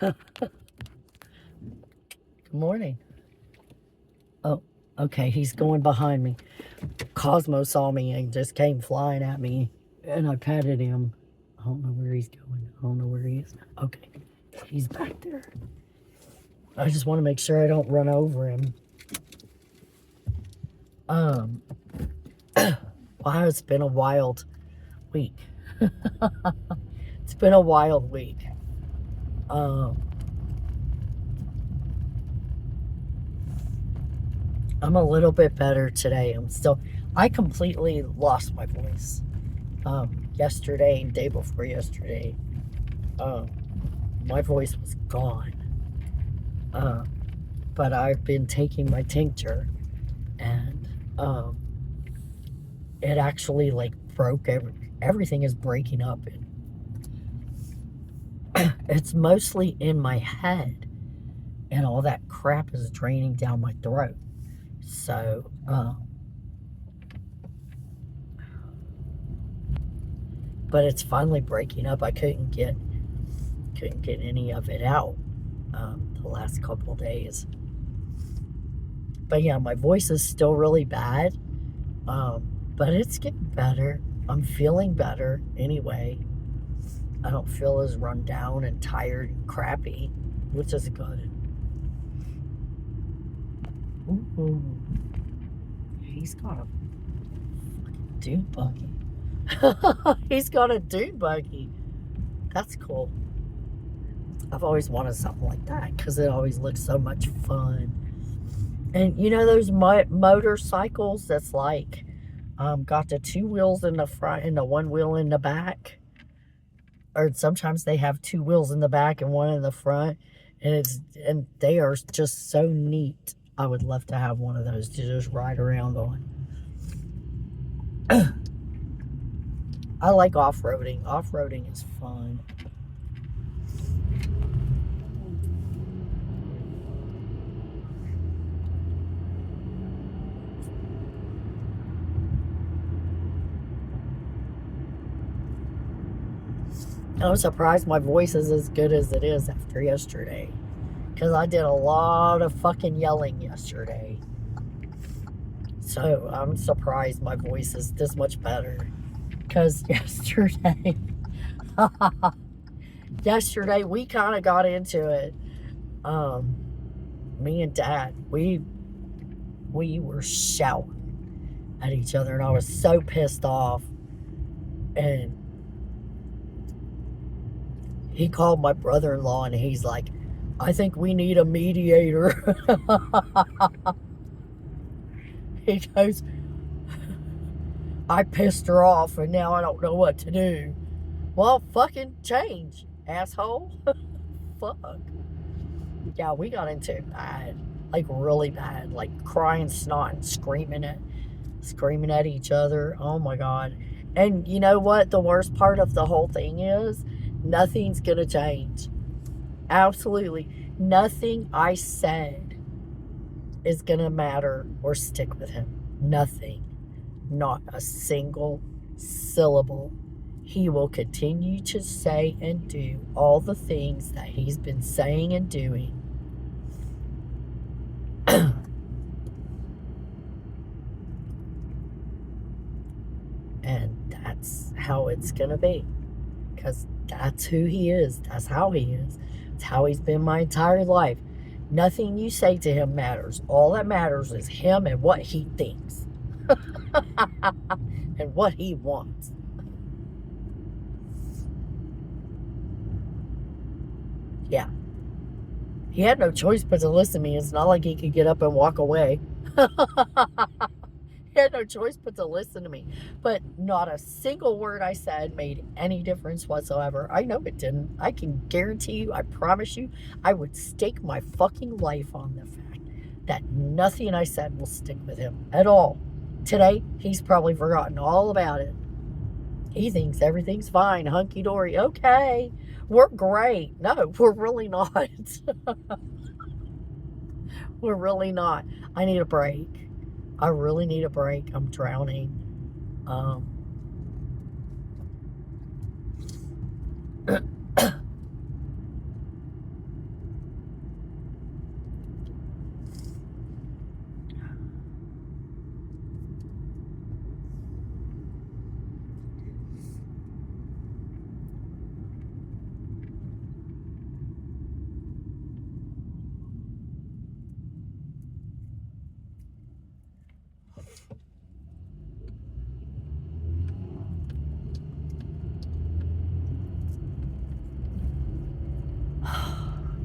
Good morning. Oh, okay, he's going behind me. Cosmo saw me and just came flying at me, and I patted him. I don't know where he's going. I don't know where he is. Okay, he's back there. I just want to make sure I don't run over him. Um, wow, it's been a wild week. It's been a wild week. I'm a little bit better today. I completely lost my voice. Yesterday and day before yesterday, my voice was gone. But I've been taking my tincture, and it actually like broke everything is breaking up. It's mostly in my head, and all that crap is draining down my throat. So, but it's finally breaking up. I couldn't get any of it out the last couple days. But yeah, my voice is still really bad, but it's getting better. I'm feeling better anyway. I don't feel as run down and tired and crappy, which is good. Ooh, he's got a fucking dune buggy. He's got a dune buggy. That's cool. I've always wanted something like that because it always looks so much fun. And you know those motorcycles that's like got the two wheels in the front and the one wheel in the back? Or sometimes they have two wheels in the back and one in the front, and they are just so neat. I would love to have one of those to just ride around on. I like off-roading. Off-roading is fun. I'm surprised my voice is as good as it is after yesterday, because I did a lot of fucking yelling yesterday. So I'm surprised my voice is this much better. Because yesterday we kind of got into it. Me and Dad, we were shouting at each other, and I was so pissed off. And he called my brother-in-law, and he's like, I think we need a mediator. He goes, I pissed her off, and now I don't know what to do. Well, fucking change, asshole. Fuck. Yeah, we got into it bad. Like, really bad. Like, crying, snotting, screaming at each other. Oh, my God. And you know what? The worst part of the whole thing is nothing's going to change. Absolutely. Nothing I said is going to matter or stick with him. Nothing. Not a single syllable. He will continue to say and do all the things that he's been saying and doing. And that's how it's going to be. Because that's who he is. That's how he is. It's how he's been my entire life. Nothing you say to him matters. All that matters is him and what he thinks. And what he wants. Yeah. He had no choice but to listen to me. It's not like he could get up and walk away. He had no choice but to listen to me. But not a single word I said made any difference whatsoever. I know it didn't. I can guarantee you, I promise you, I would stake my fucking life on the fact that nothing I said will stick with him at all. Today, he's probably forgotten all about it. He thinks everything's fine, hunky-dory. Okay, we're great. No, we're really not. We're really not. I need a break. I really need a break. I'm drowning.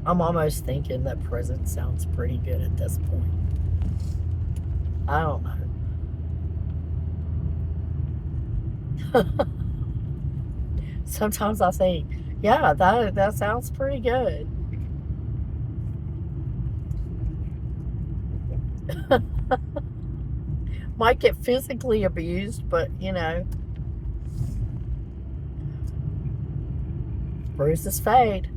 I'm almost thinking that prison sounds pretty good at this point. I don't know. Sometimes I think, yeah, that sounds pretty good. Might get physically abused, but bruises fade.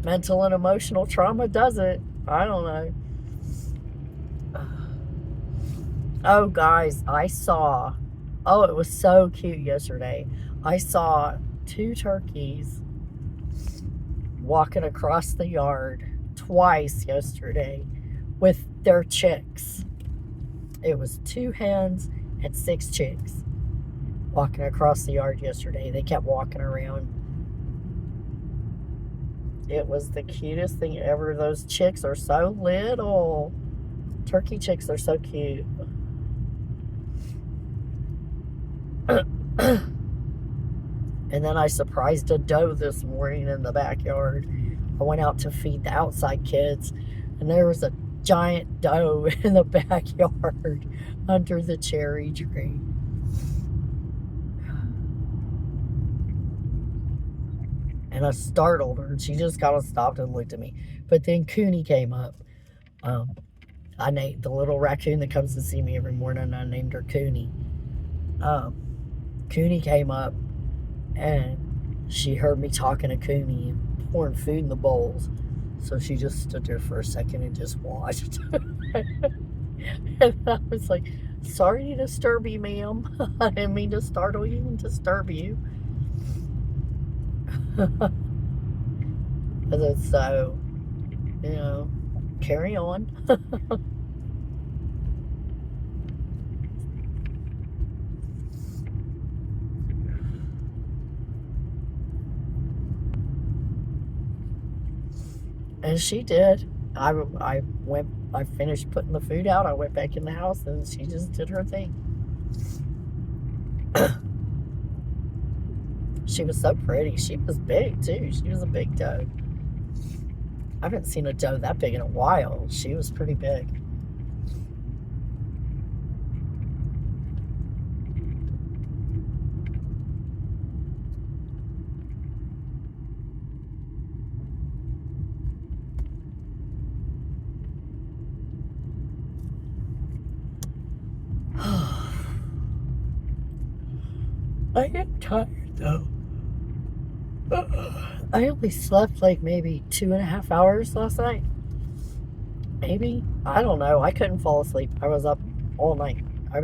Mental and emotional trauma does it. I don't know. Oh, guys, it was so cute yesterday. I saw 2 turkeys walking across the yard twice yesterday with their chicks. It was 2 hens and 6 chicks walking across the yard yesterday. They kept walking around. It was the cutest thing ever. Those chicks are so little. Turkey chicks are so cute. And then I surprised a doe this morning in the backyard. I went out to feed the outside kids, and there was a giant doe in the backyard under the cherry tree. And I startled her, and she just kind of stopped and looked at me. But then Cooney came up. I named the little raccoon that comes to see me every morning. I named her Cooney. Cooney came up, and she heard me talking to Cooney and pouring food in the bowls. So she just stood there for a second and just watched. And I was like, sorry to disturb you, ma'am. I didn't mean to startle you and disturb you. And so, carry on. And she did. I finished putting the food out. I went back in the house, and she just did her thing. She was so pretty. She was big, too. She was a big doe. I haven't seen a doe that big in a while. She was pretty big. I am tired, though. I only slept like maybe 2.5 hours last night. Maybe. I don't know. I couldn't fall asleep. I was up all night. I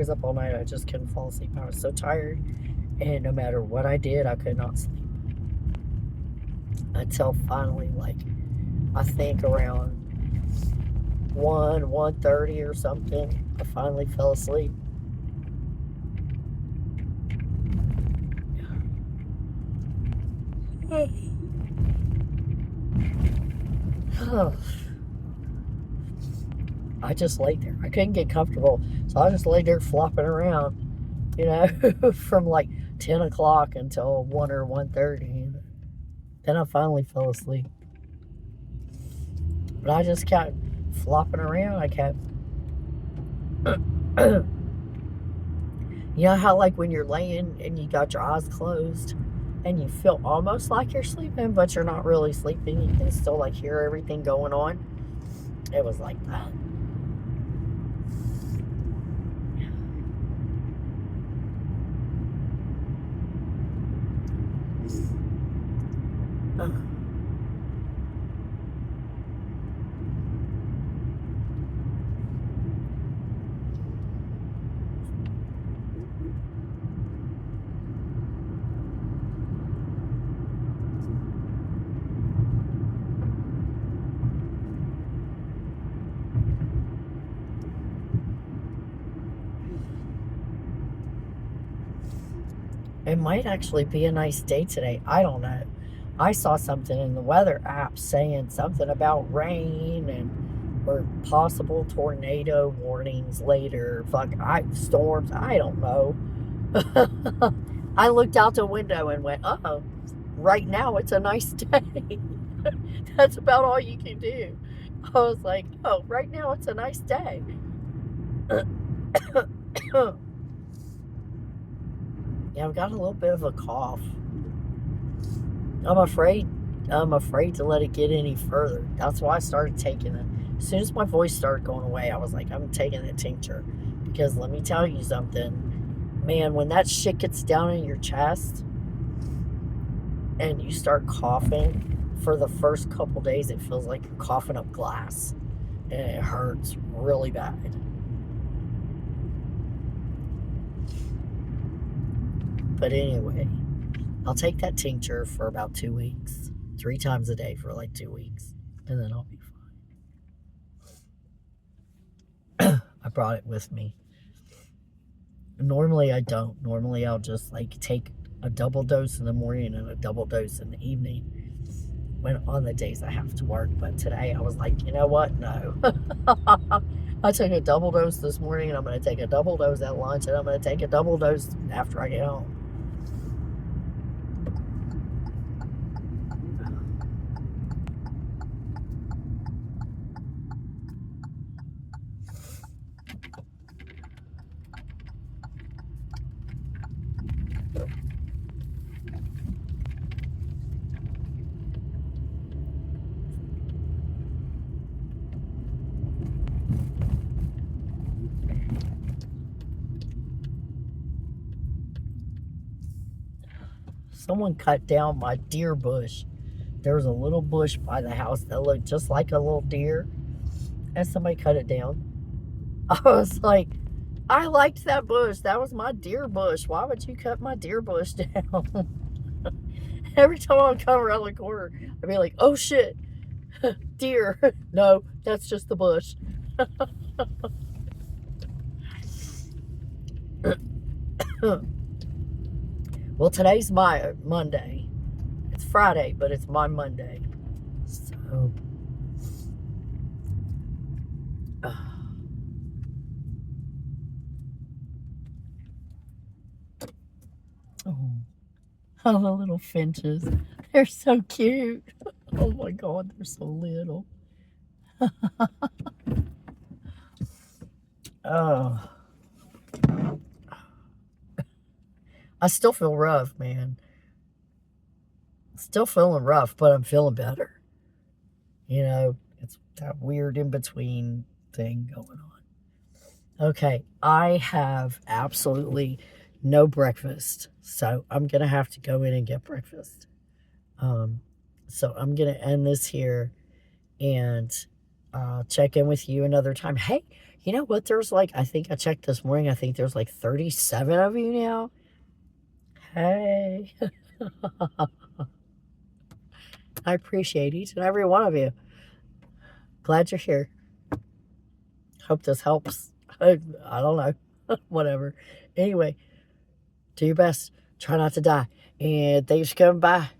just couldn't fall asleep. I was so tired. And no matter what I did, I could not sleep. Until finally, I think around 1:30 or something, I finally fell asleep. I just laid there. I couldn't get comfortable, so I just laid there flopping around, from 10 o'clock until 1 or 1:30. Then I finally fell asleep. But I just kept flopping around. I kept... You know how when you're laying and you got your eyes closed and you feel almost like you're sleeping, but you're not really sleeping. You can still hear everything going on. It was like that. It might actually be a nice day today. I don't know. I saw something in the weather app saying something about rain or possible tornado warnings later. Storms. I don't know. I looked out the window and went, oh, right now it's a nice day. That's about all you can do. I was like, oh, right now it's a nice day. Yeah, I've got a little bit of a cough. I'm afraid to let it get any further. That's why I started taking it. As soon as my voice started going away, I was like, I'm taking the tincture. Because let me tell you something, man, when that shit gets down in your chest and you start coughing, for the first couple days, it feels like you're coughing up glass. And it hurts really bad. But anyway, I'll take that tincture for about 2 weeks. 3 times a day for like 2 weeks. And then I'll be fine. I brought it with me. Normally I don't. Normally I'll just like take a double dose in the morning and a double dose in the evening when on the days I have to work. But today I was like, you know what? No. I took a double dose this morning, and I'm going to take a double dose at lunch, and I'm going to take a double dose after I get home. Someone cut down my deer bush. There was a little bush by the house that looked just like a little deer, and somebody cut it down. I was like, I liked that bush. That was my deer bush. Why would you cut my deer bush down? Every time I would come around the corner, I'd be like, oh shit, deer. No, that's just the bush. Well, today's my Monday. It's Friday, but it's my Monday. So, oh, the little finches. They're so cute. Oh my God, they're so little. Oh. I still feel rough, man. Still feeling rough, but I'm feeling better. You know, it's that weird in-between thing going on. Okay, I have absolutely no breakfast, so I'm going to have to go in and get breakfast. So I'm going to end this here and check in with you another time. Hey, you know what? There's like, I think I checked this morning, I think there's like 37 of you now. Hey. I appreciate each and every one of you. Glad you're here. Hope this helps. I don't know. Whatever. Anyway, do your best. Try not to die. And thanks for coming by.